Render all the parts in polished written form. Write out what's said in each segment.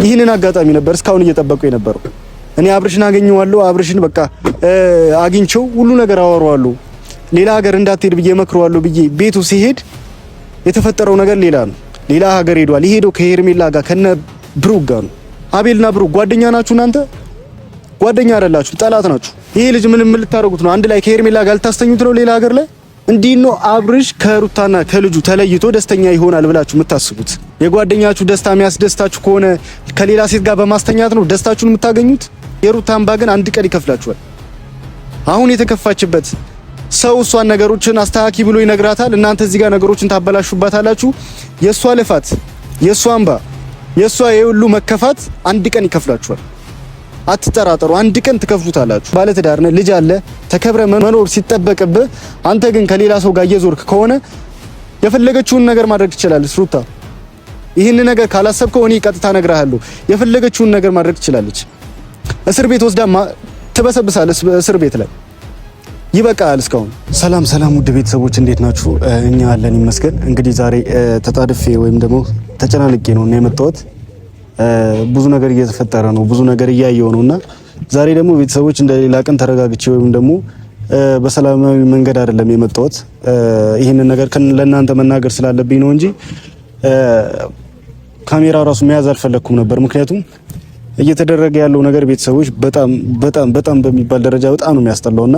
ይህንን አጋጣሚ ነበር እስካሁን እየጠበቁ የነበረው። እኔ አብርሽን አገኘዋለሁ፣ አብርሽን በቃ አግኝቼው ሁሉ ነገር አወራዋለሁ፣ ሌላ ሀገር እንዳትሄድ ብዬ መክረዋለሁ ብዬ ቤቱ ሲሄድ የተፈጠረው ነገር ሌላ ነው። ሌላ ሀገር ሄዷል። ይሄደው ከሄርሜላ ጋር ከነ ብሩክ ጋር ነው። አቤልና ብሩክ ጓደኛ ናችሁ እናንተ? ጓደኛ አይደላችሁ፣ ጠላት ናችሁ። ይሄ ልጅ ምን ልታረጉት ነው? አንድ ላይ ከሄርሜላ ጋር ልታስተኙት ነው ሌላ ሀገር ላይ? እንዲህ ነው አብርሽ ከሩታና ከልጁ ተለይቶ ደስተኛ ይሆናል ብላችሁ የምታስቡት? የጓደኛችሁ ደስታ የሚያስደስታችሁ ከሆነ ከሌላ ሴት ጋር በማስተኛት ነው ደስታችሁን የምታገኙት? የሩታ አምባ ግን አንድ ቀን ይከፍላችኋል። አሁን የተከፋችበት ሰው እሷን ነገሮችን አስተካኪ ብሎ ይነግራታል። እናንተ እዚህ ጋር ነገሮችን ታበላሹባታላችሁ። የሷ ልፋት፣ የሷ አምባ፣ የሷ የሁሉ መከፋት አንድ ቀን ይከፍላችኋል። አትጠራጠሩ፣ አንድ ቀን ትከፍሉታላችሁ። ባለትዳር ነህ፣ ልጅ አለ፣ ተከብረ መኖር ሲጠበቅብህ አንተ ግን ከሌላ ሰው ጋር እየዞርክ ከሆነ የፈለገችውን ነገር ማድረግ ትችላለች ሩታ። ይህን ነገር ካላሰብከው እኔ ቀጥታ እነግርሃለሁ፣ የፈለገችውን ነገር ማድረግ ትችላለች። እስር ቤት ወስዳ ትበሰብሳለች። እስር ቤት ላይ ይበቃል። እስካሁን ሰላም ውድ ቤተሰቦች እንዴት ናችሁ? እኛ አለን ይመስገን። እንግዲህ ዛሬ ተጣድፌ ወይም ደግሞ ተጨናንቄ ነው እና የመጣሁት ብዙ ነገር እየተፈጠረ ነው፣ ብዙ ነገር እያየሁ ነውና ዛሬ ደግሞ ቤተሰቦች እንደሌላ ቀን ተረጋግቼ ወይም ደግሞ በሰላማዊ መንገድ አይደለም የመጣሁት። ይህንን ነገር ለእናንተ መናገር ስላለብኝ ነው እንጂ ካሜራ ራሱ መያዝ አልፈለኩም ነበር። ምክንያቱም እየተደረገ ያለው ነገር ቤተሰቦች በጣም በሚባል ደረጃ በጣም ነው የሚያስጠላውና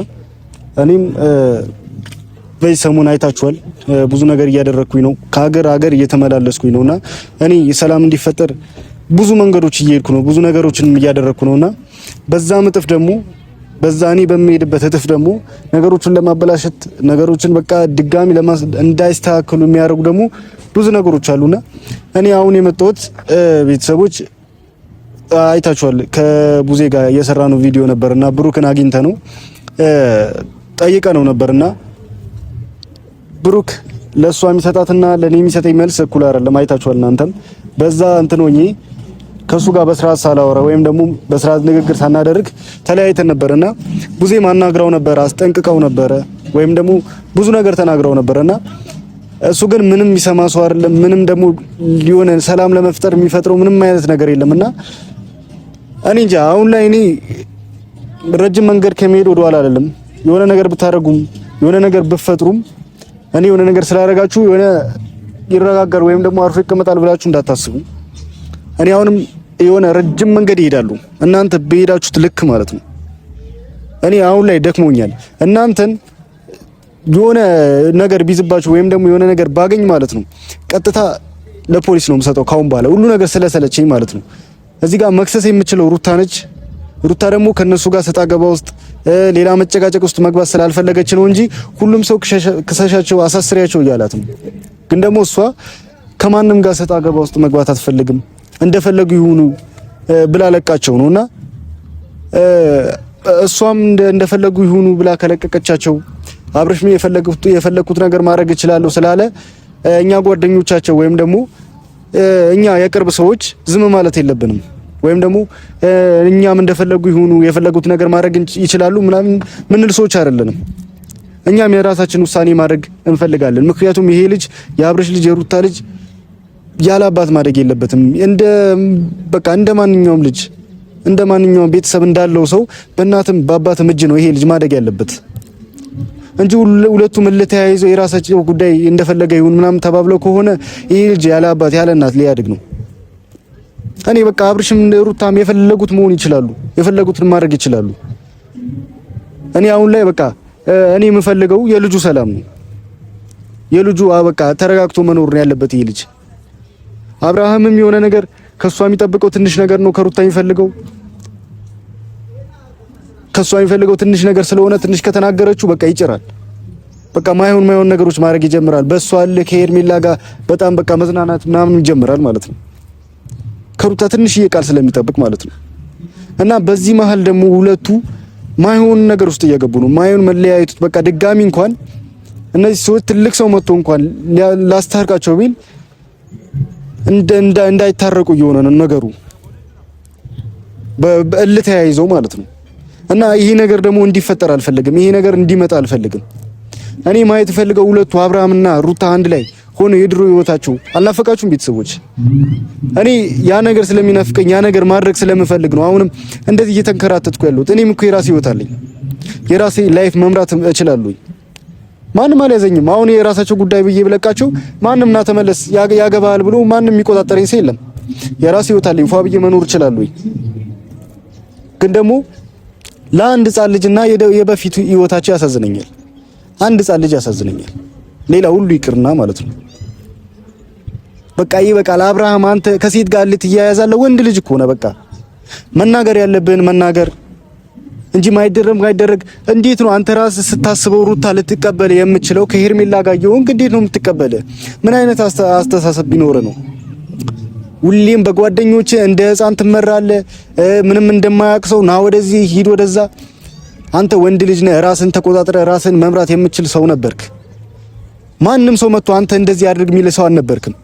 እኔም በዚህ ሰሞን አይታችኋል፣ ብዙ ነገር እያደረኩኝ ነው፣ ከሀገር እየተመላለስኩኝ ነውና እኔ ሰላም እንዲፈጠር ብዙ መንገዶች እየሄድኩ ነው፣ ብዙ ነገሮችን እያደረኩ ነውና በዛ እጥፍ ደግሞ እኔ በሚሄድበት እጥፍ ደግሞ ነገሮችን ለማበላሸት ነገሮችን በቃ ድጋሚ እንዳይስተካከሉ የሚያደርጉ ደግሞ ብዙ ነገሮች አሉና እኔ አሁን የመጣሁት ቤተሰቦች አይታችኋል፣ ከቡዜ ጋር የሰራነው ቪዲዮ ነበርና ብሩክን አግኝተ ነው ጠይቀ ነው ነበርና ብሩክ ለሷ የሚሰጣትና ለኔ የሚሰጠኝ መልስ እኩል አይደለም። አይታችኋል እናንተም በዛ እንትን ሆኜ ከሱ ጋር በስርዓት ሳላወራ ወይም ደግሞ በስርዓት ንግግር ሳናደርግ ተለያይተን ነበርና ቡዜ ማናግራው ነበር፣ አስጠንቅቀው ነበር ወይም ደግሞ ብዙ ነገር ተናግረው ነበርና እሱ ግን ምንም የሚሰማ ሰው አይደለም። ምንም ደግሞ ሊሆነ ሰላም ለመፍጠር የሚፈጥረው ምንም አይነት ነገር የለምና እኔ እንጃ አሁን ላይ እኔ ረጅም መንገድ ከመሄድ ወደ ኋላ አይደለም። የሆነ ነገር ብታረጉም የሆነ ነገር ብፈጥሩም እኔ የሆነ ነገር ስላደረጋችሁ የሆነ ይረጋጋል ወይም ደግሞ አርፎ ይቀመጣል ብላችሁ እንዳታስቡ። እኔ አሁንም የሆነ ረጅም መንገድ ይሄዳሉ እናንተ በሄዳችሁት ልክ ማለት ነው። እኔ አሁን ላይ ደክሞኛል። እናንተን የሆነ ነገር ቢዝባችሁ ወይም ደግሞ የሆነ ነገር ባገኝ ማለት ነው ቀጥታ ለፖሊስ ነው የምሰጠው ካሁን በኋላ ሁሉ ነገር ስለሰለቸኝ ማለት ነው። እዚህ ጋር መክሰስ የምችለው ሩታ ነች። ሩታ ደግሞ ከነሱ ጋር ሰጣ ገባ ውስጥ ሌላ መጨቃጨቅ ውስጥ መግባት ስላልፈለገች ነው እንጂ ሁሉም ሰው ክሰሻቸው አሳስሪያቸው እያላት ነው። ግን ደግሞ እሷ ከማንም ጋር ሰጣ ገባ ውስጥ መግባት አትፈልግም። እንደፈለጉ ይሁኑ ብላ ለቃቸው ነውና እሷም እንደፈለጉ ይሁኑ ብላ ከለቀቀቻቸው አብርሽም የፈለኩት ነገር ማድረግ እችላለሁ ስላለ እኛ ጓደኞቻቸው ወይም ደግሞ እኛ የቅርብ ሰዎች ዝም ማለት የለብንም። ወይም ደግሞ እኛም እንደፈለጉ ይሁኑ የፈለጉት ነገር ማድረግ ይችላሉ ምናምን ምን ልሶች አይደለንም። እኛም የራሳችን ውሳኔ ማድረግ እንፈልጋለን። ምክንያቱም ይሄ ልጅ የአብርሽ ልጅ የሩታ ልጅ ያለ አባት ማደግ የለበትም። እንደ ማንኛውም ልጅ እንደ ማንኛውም ቤተሰብ እንዳለው ሰው በእናትም በአባትም እጅ ነው ይሄ ልጅ ማደግ ያለበት እንጂ ሁለቱም ለተያይዘው የራሳቸው ጉዳይ እንደፈለገ ይሁን ምናምን ተባብለው ከሆነ ይሄ ልጅ ያለ አባት ያለ እናት ሊያድግ ነው። እኔ በቃ አብርሽም ሩታም የፈለጉት መሆን ይችላሉ፣ የፈለጉትን ማድረግ ይችላሉ። እኔ አሁን ላይ በቃ እኔ የምፈልገው የልጁ ሰላም ነው። የልጁ በቃ ተረጋግቶ መኖር ነው ያለበት ይሄ ልጅ። አብርሃምም የሆነ ነገር ከሷ የሚጠብቀው ትንሽ ነገር ነው ከሩታ የሚፈልገው። ከሷ የሚፈልገው ትንሽ ነገር ስለሆነ ትንሽ ከተናገረችው በቃ ይጭራል። በቃ ማይሆን ነገሮች ማድረግ ይጀምራል። በሷ አለ ከሄርሜላ ጋር በጣም በቃ መዝናናት ምናምን ይጀምራል ማለት ነው። ከሩታ ትንሽዬ ቃል ስለሚጠብቅ ማለት ነው። እና በዚህ መሀል ደግሞ ሁለቱ ማይሆን ነገር ውስጥ እየገቡ ነው። ማይሆን መለያየቱት በቃ ድጋሚ እንኳን እነዚህ ሰዎች ትልቅ ሰው መጥቶ እንኳን ላስታርቃቸው ቢል እንዳይታረቁ እየሆነ ነው ነገሩ በእልህ ተያይዘው ማለት ነው። እና ይሄ ነገር ደግሞ እንዲፈጠር አልፈልግም። ይሄ ነገር እንዲመጣ አልፈልግም። እኔ ማየት ፈልገው ሁለቱ አብርሃምና ሩታ አንድ ላይ ሆኖ የድሮ ህይወታችሁ አልናፈቃችሁም ቤተሰቦች? እኔ ያ ነገር ስለሚናፍቀኝ ያ ነገር ማድረግ ስለምፈልግ ነው አሁንም እንደዚህ እየተንከራተትኩ ያለሁት። እኔም እኮ የራሴ ህይወት አለኝ፣ የራሴ ላይፍ መምራት እችላለሁ። ማንም አልያዘኝም። አሁን የራሳቸው ጉዳይ ብዬ ብለቃቸው ማንም ና ተመለስ ያገባል ብሎ ማንም የሚቆጣጠረኝ ሰው የለም። የራሴ ህይወት አለኝ፣ ፏ ብዬ መኖር እችላለሁ። ግን ደግሞ ለአንድ ህጻን ልጅና የበፊቱ ህይወታቸው ያሳዝነኛል። አንድ ህጻን ልጅ ያሳዝነኛል፣ ሌላ ሁሉ ይቅርና ማለት ነው። በቃ ይበቃል። አብርሃም አንተ ከሴት ጋር ልትያያዛለህ? ወንድ ልጅ እኮ ነው። በቃ መናገር ያለብህን መናገር እንጂ ማይደረግ እንዴት ነው አንተ ራስህ ስታስበው ሩታ ልትቀበል የምችለው? ከሄርሜላ ጋር ይሁን እንዴት ነው የምትቀበል? ምን አይነት አስተሳሰብ ቢኖር ነው? ሁሌም በጓደኞች እንደ ህፃን ትመራለህ። ምንም እንደማያውቅ ሰው ና ወደዚህ ሂድ ወደዛ። አንተ ወንድ ልጅ ነህ። ራስን ተቆጣጥረህ ራስን መምራት የምችል ሰው ነበርክ። ማንም ሰው መጥቶ አንተ እንደዚህ አድርግ የሚል ሰው አልነበርክም።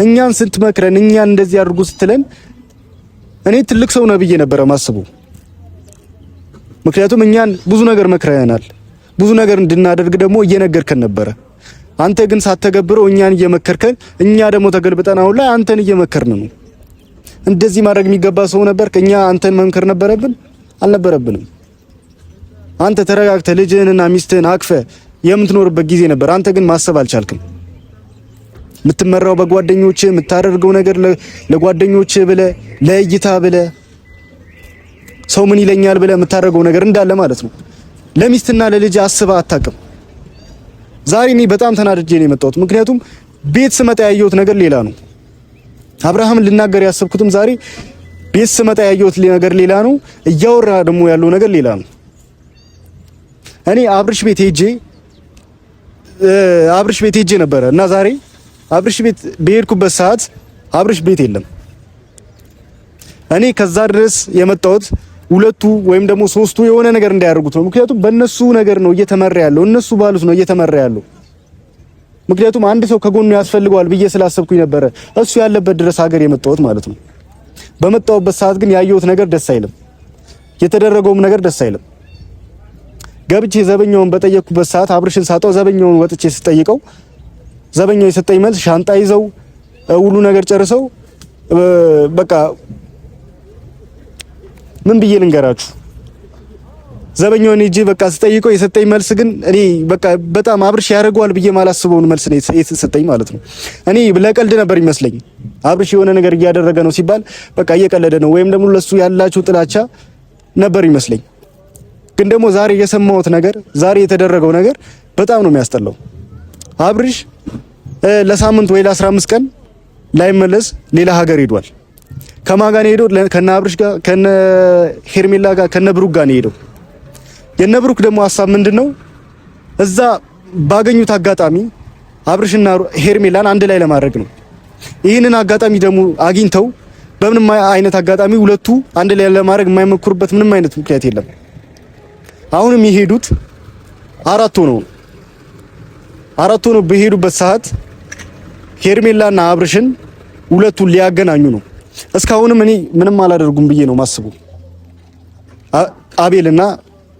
እኛን ስትመክረን እኛን እንደዚህ አድርጉ ስትለን እኔ ትልቅ ሰው ነው ብዬ ነበረ ማስበው። ምክንያቱም እኛን ብዙ ነገር መክረናል። ብዙ ነገር እንድናደርግ ደግሞ እየነገርከን ነበረ። አንተ ግን ሳትተገብረው እኛን እየመከርከን፣ እኛ ደግሞ ተገልብጠን አሁን ላይ አንተን እየመከርን ነው። እንደዚህ ማድረግ የሚገባ ሰው ነበርክ። እኛ አንተን መምከር ነበረብን? አልነበረብንም። አንተ ተረጋግተህ ልጅህንና ሚስትህን አቅፈህ የምትኖርበት ጊዜ ነበር። አንተ ግን ማሰብ አልቻልክም። የምትመራው በጓደኞች የምታደርገው ነገር ለጓደኞች ብለህ ለእይታ ብለህ ሰው ምን ይለኛል ብለህ የምታደርገው ነገር እንዳለ ማለት ነው። ለሚስትና ለልጅ አስበህ አታውቅም። ዛሬ እኔ በጣም ተናድጄ ነው የመጣሁት። ምክንያቱም ቤት ስመጣ ያየሁት ነገር ሌላ ነው። አብርሃምን ልናገር ያሰብኩትም ዛሬ ቤት ስመጣ ያየሁት ነገር ሌላ ነው። እያወራ ደግሞ ያለው ነገር ሌላ ነው። እኔ አብርሽ ቤት ሄጄ ነበረ እና ዛሬ አብርሽ ቤት በሄድኩበት ሰዓት አብርሽ ቤት የለም። እኔ ከዛ ድረስ የመጣሁት ሁለቱ ወይም ደግሞ ሶስቱ የሆነ ነገር እንዳያደርጉት ነው። ምክንያቱም በእነሱ ነገር ነው እየተመራ ያለው፣ እነሱ ባሉት ነው እየተመራ ያለው። ምክንያቱም አንድ ሰው ከጎኑ ያስፈልገዋል ብዬ ስላሰብኩኝ ነበረ እሱ ያለበት ድረስ ሀገር የመጣሁት ማለት ነው። በመጣሁበት ሰዓት ግን ያየሁት ነገር ደስ አይልም፣ የተደረገውም ነገር ደስ አይልም። ገብቼ ዘበኛውን በጠየቅኩበት ሰዓት አብርሽን ሳጣው ዘበኛውን ወጥቼ ስጠይቀው ዘበኛው የሰጠኝ መልስ ሻንጣ ይዘው ሁሉ ነገር ጨርሰው በቃ ምን ብዬ ልንገራችሁ? ዘበኛውን እጄ በቃ ስጠይቀው የሰጠኝ መልስ ግን እኔ በቃ በጣም አብርሽ ያደርገዋል ብዬ ማላስበውን መልስ ነው የተሰጠኝ ማለት ነው። እኔ ለቀልድ ነበር ይመስለኝ። አብርሽ የሆነ ነገር እያደረገ ነው ሲባል በቃ እየቀለደ ነው ወይም ደግሞ ለሱ ያላችሁ ጥላቻ ነበር ይመስለኝ። ግን ደግሞ ዛሬ የሰማሁት ነገር፣ ዛሬ የተደረገው ነገር በጣም ነው የሚያስጠላው። አብርሽ ለሳምንት ወይ ለ15 ቀን ላይመለስ ሌላ ሀገር ሄዷል። ከማን ጋር ሄዶ? ከነ አብርሽ ጋር፣ ከነ ሄርሜላ ጋር፣ ከነ ብሩክ ጋር ሄዶ። የነ ብሩክ ደግሞ ሐሳብ ምንድነው? እዛ ባገኙት አጋጣሚ አብርሽና ሄርሜላን አንድ ላይ ለማድረግ ነው። ይህንን አጋጣሚ ደግሞ አግኝተው በምንም አይነት አጋጣሚ ሁለቱ አንድ ላይ ለማድረግ የማይሞክሩበት ምንም አይነት ምክንያት የለም። አሁንም የሄዱት አራት ሆነው በሄዱበት ሰዓት ሄርሜላና አብርሽን ሁለቱን ሊያገናኙ ነው። እስካሁንም እኔ ምንም አላደርጉም ብዬ ነው ማስቡ። አቤልና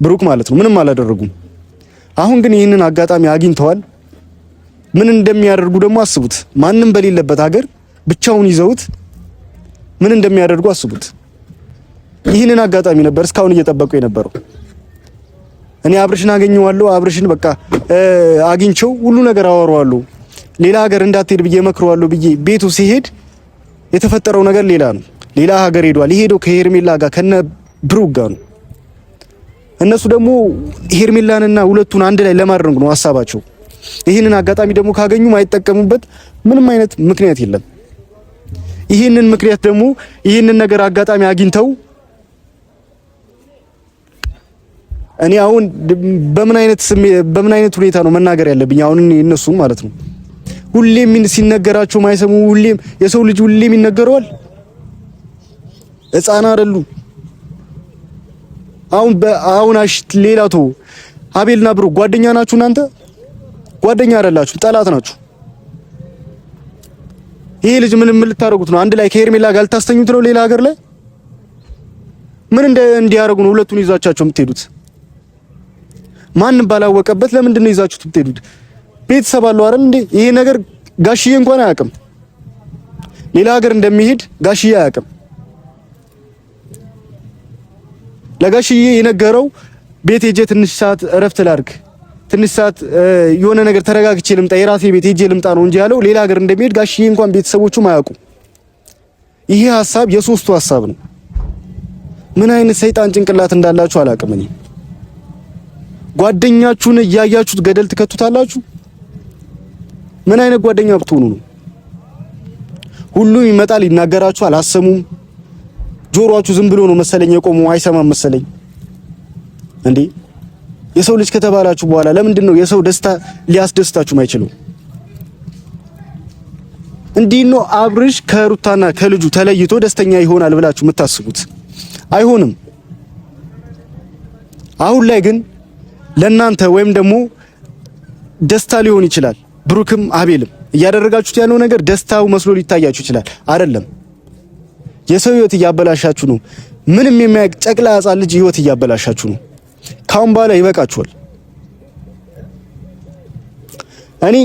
ብሩክ ማለት ነው ምንም አላደረጉም። አሁን ግን ይህንን አጋጣሚ አግኝተዋል። ምን እንደሚያደርጉ ደግሞ አስቡት። ማንም በሌለበት ሀገር ብቻውን ይዘውት ምን እንደሚያደርጉ አስቡት። ይህንን አጋጣሚ ነበር እስካሁን እየጠበቁ የነበረው። እኔ አብርሽን አገኘዋለሁ፣ አብርሽን በቃ አግኝቸው ሁሉ ነገር አወራዋለሁ፣ ሌላ ሀገር እንዳትሄድ ብዬ መክረዋለሁ ብዬ ቤቱ ሲሄድ የተፈጠረው ነገር ሌላ ነው። ሌላ ሀገር ሄዷል። የሄደው ከሄርሜላ ጋር ከነ ብሩክ ጋር ነው። እነሱ ደግሞ ሄርሜላንና ሁለቱን አንድ ላይ ለማድረግ ነው ሀሳባቸው። ይህንን አጋጣሚ ደግሞ ካገኙ ማይጠቀሙበት ምንም አይነት ምክንያት የለም። ይህንን ምክንያት ደግሞ ይህንን ነገር አጋጣሚ አግኝተው እኔ አሁን በምን አይነት ሁኔታ ነው መናገር ያለብኝ? አሁን እነሱ ማለት ነው ሁሌም ሲነገራቸው ማይሰሙ፣ ሁሌም የሰው ልጅ ሁሌም ይነገረዋል። ሕፃን አይደሉ። አሁን ሌላቶ አቤልና ብሩክ ጓደኛ ናችሁ እናንተ? ጓደኛ አይደላችሁ፣ ጠላት ናችሁ። ይሄ ልጅ ምን ልታረጉት ነው? አንድ ላይ ከሄርሜላ ጋር ልታስተኙት ነው? ሌላ ሀገር ላይ ምን እንዲያረጉ ነው ሁለቱን ይዛቻቸው የምትሄዱት? ማንም ባላወቀበት ለምንድን ነው ይዛችሁት የምትሄዱት? ቤተሰብ አለው አይደል እንዴ? ይሄ ነገር ጋሽዬ እንኳን አያውቅም። ሌላ ሀገር እንደሚሄድ ጋሽዬ አያውቅም። ለጋሽዬ የነገረው ቤት ሄጄ ትንሽ ሰዓት እረፍት ላድርግ፣ ትንሽ ሰዓት የሆነ ነገር ተረጋግቼ ልምጣ፣ የራሴ ቤት ሄጄ ልምጣ ነው እንጂ ያለው ሌላ ሀገር እንደሚሄድ ጋሽዬ እንኳን ቤተሰቦቹም አያውቁም። ይሄ ሐሳብ የሶስቱ ሐሳብ ነው። ምን አይነት ሰይጣን ጭንቅላት እንዳላችሁ አላውቅም። እኔ ጓደኛችሁን እያያችሁት ገደል ትከቱታላችሁ። ምን አይነት ጓደኛ ብትሆኑ ነው? ሁሉም ይመጣል ይናገራችኋል፣ አሰሙም። ጆሮአችሁ ዝም ብሎ ነው መሰለኝ የቆመው፣ አይሰማም መሰለኝ እንዴ። የሰው ልጅ ከተባላችሁ በኋላ ለምንድን ነው የሰው ደስታ ሊያስደስታችሁ ማይችለው? እንዲህ ነው አብርሽ ከሩታና ከልጁ ተለይቶ ደስተኛ ይሆናል ብላችሁ የምታስቡት? አይሆንም። አሁን ላይ ግን ለናንተ ወይም ደግሞ ደስታ ሊሆን ይችላል። ብሩክም አቤልም እያደረጋችሁት ያለው ነገር ደስታው መስሎ ሊታያችሁ ይችላል። አይደለም። የሰው ህይወት እያበላሻችሁ ነው። ምንም የሚያውቅ ጨቅላ ሕፃን ልጅ ህይወት እያበላሻችሁ ነው። ካሁን በኋላ ይበቃችኋል። እኔ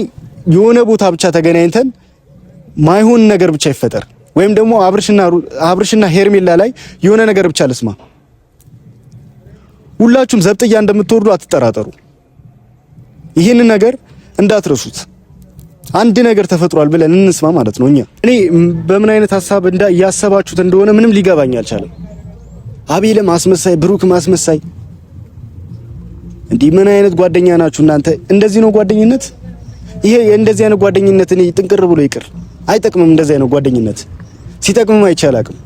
የሆነ ቦታ ብቻ ተገናኝተን ማይሆን ነገር ብቻ ይፈጠር ወይም ደግሞ አብርሽና ሄርሜላ ላይ የሆነ ነገር ብቻ ልስማ። ሁላችሁም ዘብጥያ እንደምትወርዱ አትጠራጠሩ። ይህንን ነገር እንዳትረሱት። አንድ ነገር ተፈጥሯል ብለን እንስማ ማለት ነው። እኔ በምን አይነት ሐሳብ እያሰባችሁት እንደሆነ ምንም ሊገባኝ አልቻለም። አቤልም አስመሳይ፣ ብሩክም አስመሳይ። እንዲህ ምን አይነት ጓደኛ ናችሁ እናንተ? እንደዚህ ነው ጓደኝነት? ይሄ እንደዚህ አይነት ጓደኝነት እኔ ጥንቅር ብሎ ይቅር፣ አይጠቅምም። እንደዚህ አይነት ጓደኝነት ሲጠቅምም አይቻላቅም።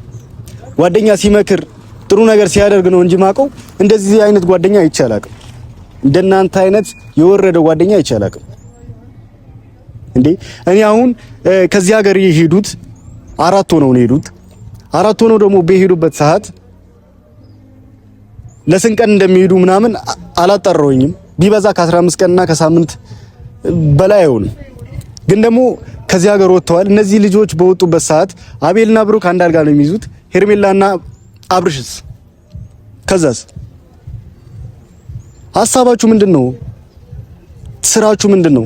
ጓደኛ ሲመክር ጥሩ ነገር ሲያደርግ ነው እንጂ ማቀው እንደዚህ አይነት ጓደኛ አይቻላቅም። እንደናንተ አይነት የወረደ ጓደኛ አይቻላቅም። እንዴ እኔ አሁን ከዚህ ሀገር የሄዱት 4 ሆነው ነው የሄዱት። 4 ሆነው ደግሞ በሄዱበት ሰዓት ለስንት ቀን እንደሚሄዱ ምናምን አላጠራውኝም። ቢበዛ ከ15 ቀንና ከሳምንት በላይ አይሆንም። ግን ደግሞ ከዚህ ሀገር ወጥተዋል። እነዚህ ልጆች በወጡበት ሰዓት አቤልና ብሩክ አንድ አልጋ ነው የሚይዙት። ሄርሜላና አብርሽስ? ከዛስ ሐሳባችሁ ምንድነው? ስራችሁ ምንድነው?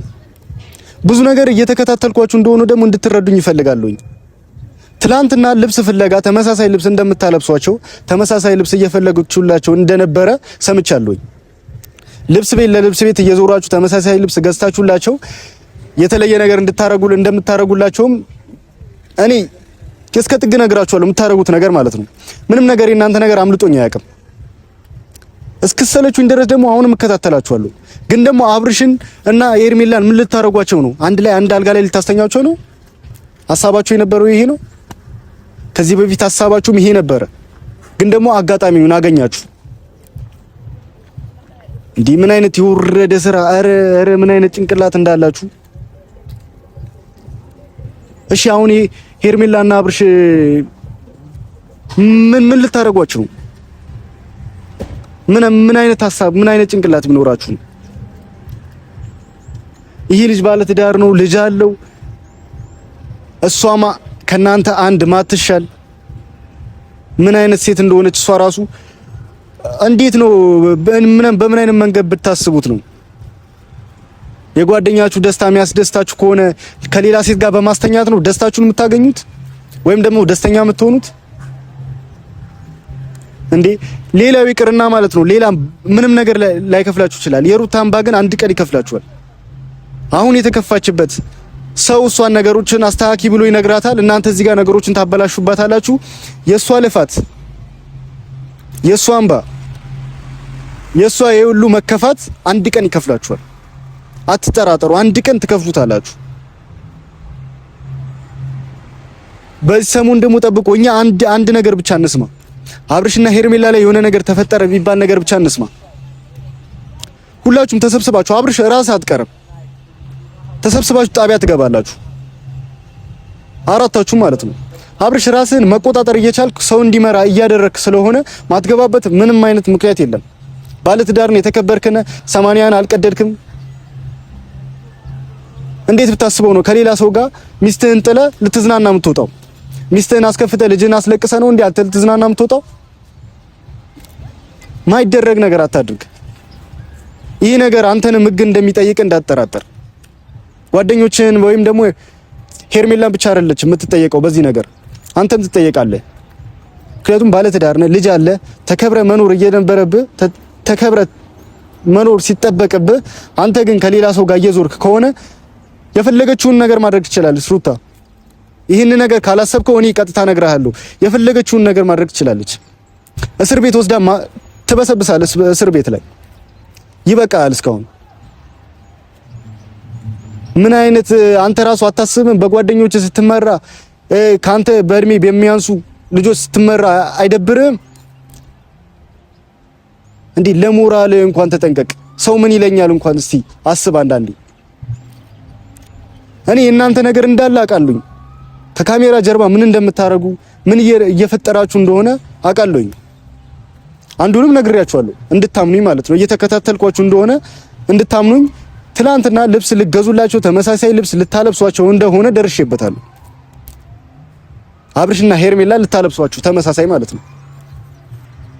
ብዙ ነገር እየተከታተልኳችሁ እንደሆነ ደግሞ እንድትረዱኝ ይፈልጋለሁኝ። ትላንትና ልብስ ፍለጋ ተመሳሳይ ልብስ እንደምታለብሷቸው ተመሳሳይ ልብስ እየፈለጋችሁላቸው እንደነበረ ሰምቻለሁኝ። ልብስ ቤት ለልብስ ቤት እየዞራችሁ ተመሳሳይ ልብስ ገዝታችሁላቸው የተለየ ነገር እንደምታረጉላቸውም እኔ እስከ ጥግ ነግራችኋለሁ። የምታረጉት ነገር ማለት ነው። ምንም ነገር የእናንተ ነገር አምልጦኝ አያውቅም። እስክሰለችሁኝ ድረስ ደግሞ አሁንም እከታተላችኋለሁ። ግን ደግሞ አብርሽን እና ሄርሜላን ምን ልታረጓቸው ነው? አንድ ላይ አንድ አልጋ ላይ ልታስተኛቸው ነው? ሐሳባችሁ የነበረው ይሄ ነው? ከዚህ በፊት ሐሳባችሁም ይሄ ነበረ። ግን ደግሞ አጋጣሚውን አገኛችሁ። እንዲህ ምን አይነት የወረደ ስራ! ኧረ ምን አይነት ጭንቅላት እንዳላችሁ! እሺ አሁን ሄርሜላና አብርሽ ምን ልታረጓቸው ነው? ምን አይነት ሐሳብ ምን አይነት ጭንቅላት ቢኖራችሁ ነው? ይሄ ልጅ ባለ ትዳር ነው፣ ልጅ አለው። እሷማ ከናንተ አንድ ማትሻል ምን አይነት ሴት እንደሆነች እሷ ራሱ እንዴት ነው በምን አይነት መንገድ ብታስቡት ነው? የጓደኛችሁ ደስታ የሚያስደስታችሁ ከሆነ ከሌላ ሴት ጋር በማስተኛት ነው ደስታችሁን የምታገኙት ወይም ደግሞ ደስተኛ የምትሆኑት? እንዴ ሌላው ይቅርና ማለት ነው ሌላ ምንም ነገር ላይ ከፍላችሁ ይችላል። የሩታ አምባ ግን አንድ ቀን ይከፍላችኋል። አሁን የተከፋችበት ሰው እሷን ነገሮችን አስተካኪ ብሎ ይነግራታል። እናንተ እዚህ ጋር ነገሮችን ታበላሹባታላችሁ። የሷ ልፋት፣ የሷ አምባ፣ የሷ የሁሉ መከፋት አንድ ቀን ይከፍላችኋል። አትጠራጠሩ፣ አንድ ቀን ትከፍሉታላችሁ። በዚህ ሰሞን ደግሞ ጠብቆ እኛ አንድ ነገር ብቻ እንስማ። አብርሽና ሄርሜላ ላይ የሆነ ነገር ተፈጠረ የሚባል ነገር ብቻ እንስማ። ሁላችሁም ተሰብስባችሁ አብርሽ ራስ አትቀርም ተሰብስባችሁ ጣቢያ ትገባላችሁ። አራታችሁ ማለት ነው። አብርሽ ራስን መቆጣጠር እየቻልክ ሰው እንዲመራ እያደረክ ስለሆነ ማትገባበት ምንም አይነት ምክንያት የለም። ባለትዳርን የተከበርክነ 80ን አልቀደድክም። እንዴት ብታስበው ነው ከሌላ ሰው ጋር ሚስትህን ጥለ ልትዝናና የምትወጣው? ሚስትህን አስከፍተ ልጅህን አስለቅሰ ነው እንዴ አንተ ልትዝናና የምትወጣው? ማይደረግ ነገር አታድርግ። ይህ ነገር አንተንም ሕግ እንደሚጠይቅ እንዳትጠራጠር። ጓደኞችን ወይም ደግሞ ሄርሜላን ብቻ አይደለች የምትጠየቀው በዚህ ነገር፣ አንተም ትጠየቃለህ። ምክንያቱም ባለትዳር ነህ፣ ልጅ አለ፣ ተከብረ መኖር እየነበረብህ ተከብረ መኖር ሲጠበቅብህ፣ አንተ ግን ከሌላ ሰው ጋር እየዞርክ ከሆነ የፈለገችውን ነገር ማድረግ ትችላለች ሩታ። ይህን ነገር ካላሰብከው እኔ ቀጥታ እነግርሃለሁ፣ የፈለገችውን ነገር ማድረግ ትችላለች። እስር ቤት ወስዳ ትበሰብሳለች። እስር ቤት ላይ ይበቃል። እስካሁን ምን አይነት አንተ ራሱ አታስብም? በጓደኞች ስትመራ ካንተ በእድሜ በሚያንሱ ልጆች ስትመራ አይደብርም እንዴ? ለሞራል እንኳን ተጠንቀቅ። ሰው ምን ይለኛል እንኳን እስቲ አስብ አንዳንዴ። እኔ እናንተ ነገር እንዳለ አውቃለሁኝ። ከካሜራ ጀርባ ምን እንደምታረጉ ምን እየፈጠራችሁ እንደሆነ አውቃለሁኝ። አንዱንም ነግሬያችኋለሁ እንድታምኑኝ ማለት ነው። እየተከታተልኳችሁ እንደሆነ እንድታምኑኝ። ትላንትና ልብስ ልገዙላቸው ተመሳሳይ ልብስ ልታለብሷቸው እንደሆነ ደርሼበታለሁ። አብርሽና ሄርሜላ ልታለብሷችሁ ተመሳሳይ ማለት ነው።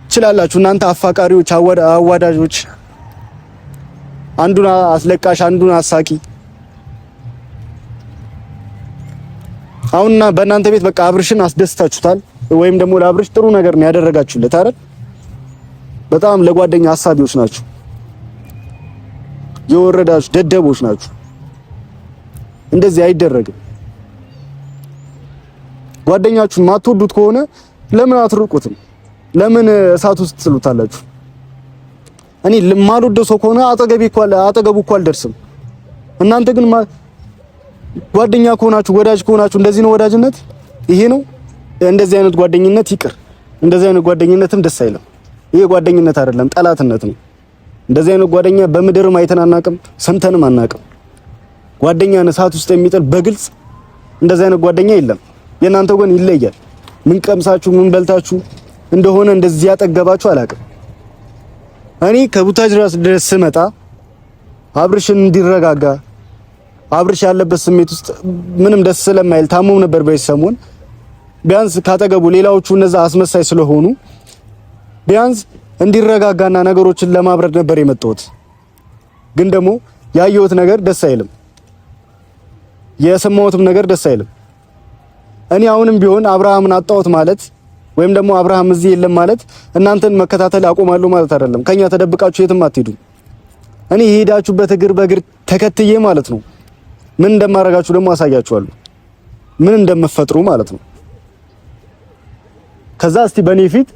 ትችላላችሁ እናንተ አፋቃሪዎች፣ አዋዳጆች፣ አንዱን አስለቃሽ አንዱን አሳቂ። አሁንና በእናንተ ቤት በቃ አብርሽን አስደስታችሁታል፣ ወይም ደግሞ ለአብርሽ ጥሩ ነገር ነው ያደረጋችሁለት አይደል? በጣም ለጓደኛ ሐሳቢዎች ናችሁ፣ የወረዳችሁ ደደቦች ናችሁ። እንደዚህ አይደረግም። ጓደኛችሁን ማትወዱት ከሆነ ለምን አትርቁትም? ለምን እሳት ውስጥ ትሉታላችሁ? እኔ ለማልወደው ሰው ከሆነ አጠገቡ እኮ አልደርስም። እናንተ ግን ጓደኛ ከሆናችሁ ወዳጅ ከሆናችሁ እንደዚህ ነው ወዳጅነት? ይሄ ነው? እንደዚህ አይነት ጓደኝነት ይቅር። እንደዚህ አይነት ጓደኝነትም ደስ አይልም። ይሄ ጓደኝነት አይደለም፣ ጠላትነት ነው። እንደዚህ አይነት ጓደኛ በምድርም አይተን አናውቅም፣ ሰምተንም አናውቅም። ጓደኛን እሳት ውስጥ የሚጥል በግልጽ እንደዚህ አይነት ጓደኛ የለም። የእናንተ ግን ይለያል። ምን ቀምሳችሁ ምን በልታችሁ እንደሆነ እንደዚህ ያጠገባችሁ አላውቅም። እኔ ከቡታጅራ ድረስ ስመጣ አብርሽን እንዲረጋጋ አብርሽ ያለበት ስሜት ውስጥ ምንም ደስ ስለማይል ታሞም ነበር በሰሞን። ቢያንስ ካጠገቡ ሌላዎቹ እነዛ አስመሳይ ስለሆኑ ቢያንስ እንዲረጋጋና ነገሮችን ለማብረድ ነበር የመጣሁት። ግን ደግሞ ያየሁት ነገር ደስ አይልም፣ የሰማሁትም ነገር ደስ አይልም። እኔ አሁንም ቢሆን አብርሃምን አጣሁት ማለት ወይም ደግሞ አብርሃም እዚህ የለም ማለት እናንተን መከታተል አቆማለሁ ማለት አይደለም። ከኛ ተደብቃችሁ የትም አትሄዱም። እኔ የሄዳችሁበት እግር በእግር ተከትዬ ማለት ነው ምን እንደማረጋችሁ ደግሞ አሳያችኋለሁ፣ ምን እንደምፈጥሩ ማለት ነው። ከዛ እስቲ በኔ ፊት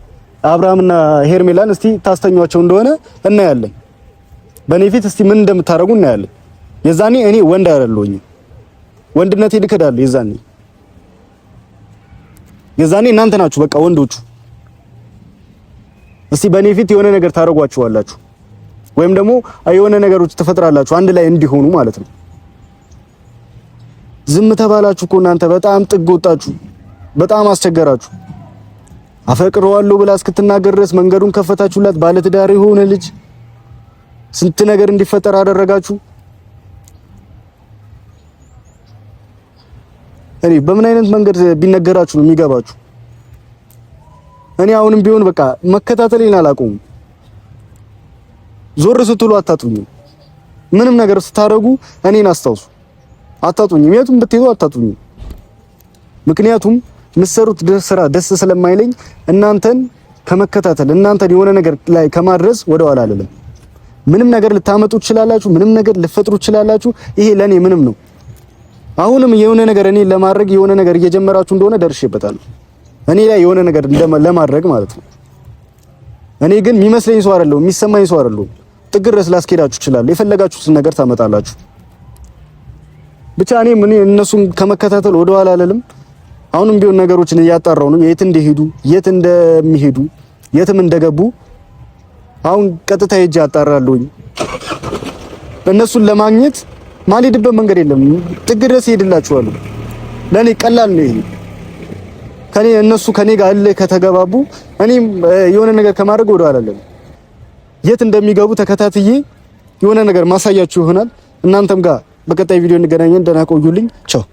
አብርሃምና ሄርሜላን እስቲ ታስተኛቸው እንደሆነ እናያለን። በኔ ፊት እስቲ ምን እንደምታረጉ እናያለን። የዛኔ እኔ ወንድ አይደለሁኝ፣ ወንድነቴ ልክዳለሁ። የዛኔ እናንተ ናችሁ በቃ ወንዶቹ። እስቲ በኔ ፊት የሆነ ነገር ታረጓችኋላችሁ፣ ወይም ደግሞ የሆነ ነገሮች ትፈጥራላችሁ አንድ ላይ እንዲሆኑ ማለት ነው። ዝም ተባላችሁ እኮ እናንተ በጣም ጥግ ወጣችሁ፣ በጣም አስቸገራችሁ። አፈቅረዋለሁ ብላ እስክትናገር ድረስ መንገዱን ከፈታችሁላት። ባለትዳር የሆነ ልጅ ስንት ነገር እንዲፈጠር አደረጋችሁ። እኔ በምን አይነት መንገድ ቢነገራችሁ ነው የሚገባችሁ? እኔ አሁንም ቢሆን በቃ መከታተሌን አላቆምም። ዞር ስትሉ አታጡኝም። ምንም ነገር ስታረጉ እኔን አስታውሱ። አታጡኝም፣ የቱም ብትሄዱ አታጡኝም። ምክንያቱም ምሰሩት ስራ ደስ ስለማይለኝ እናንተን ከመከታተል እናንተን የሆነ ነገር ላይ ከማድረስ ወደ ኋላ አልልም። ምንም ነገር ልታመጡ ትችላላችሁ፣ ምንም ነገር ልፈጥሩ ትችላላችሁ። ይሄ ለኔ ምንም ነው። አሁንም የሆነ ነገር እኔ ለማድረግ የሆነ ነገር እየጀመራችሁ እንደሆነ ደርሼበታለሁ። እኔ ላይ የሆነ ነገር ለማድረግ ማለት ነው። እኔ ግን የሚመስለኝ ሰው አይደለሁም፣ የሚሰማኝ ሰው አይደለሁም። ጥግ ድረስ ላስኬዳችሁ እችላለሁ። የፈለጋችሁትን ነገር ታመጣላችሁ። ብቻ እኔ እነሱን ከመከታተል ወደ ኋላ አልልም። አሁንም ቢሆን ነገሮችን እያጣራው ነው፣ የት እንደሄዱ የት እንደሚሄዱ የትም እንደገቡ። አሁን ቀጥታ ሄጄ አጣራለሁኝ። እነሱን ለማግኘት ማልሄድበት መንገድ የለም። ጥግ ድረስ ሄድላችኋለሁ። ለኔ ቀላል ነው ይሄ። እነሱ ከኔ ጋር ከተገባቡ እኔም የሆነ ነገር ከማድረግ ወደ ኋላ አልልም። የት እንደሚገቡ ተከታትዬ የሆነ ነገር ማሳያችሁ ይሆናል። እናንተም ጋር በቀጣይ ቪዲዮ እንገናኛለን። ደህና ቆዩልኝ። ቻው።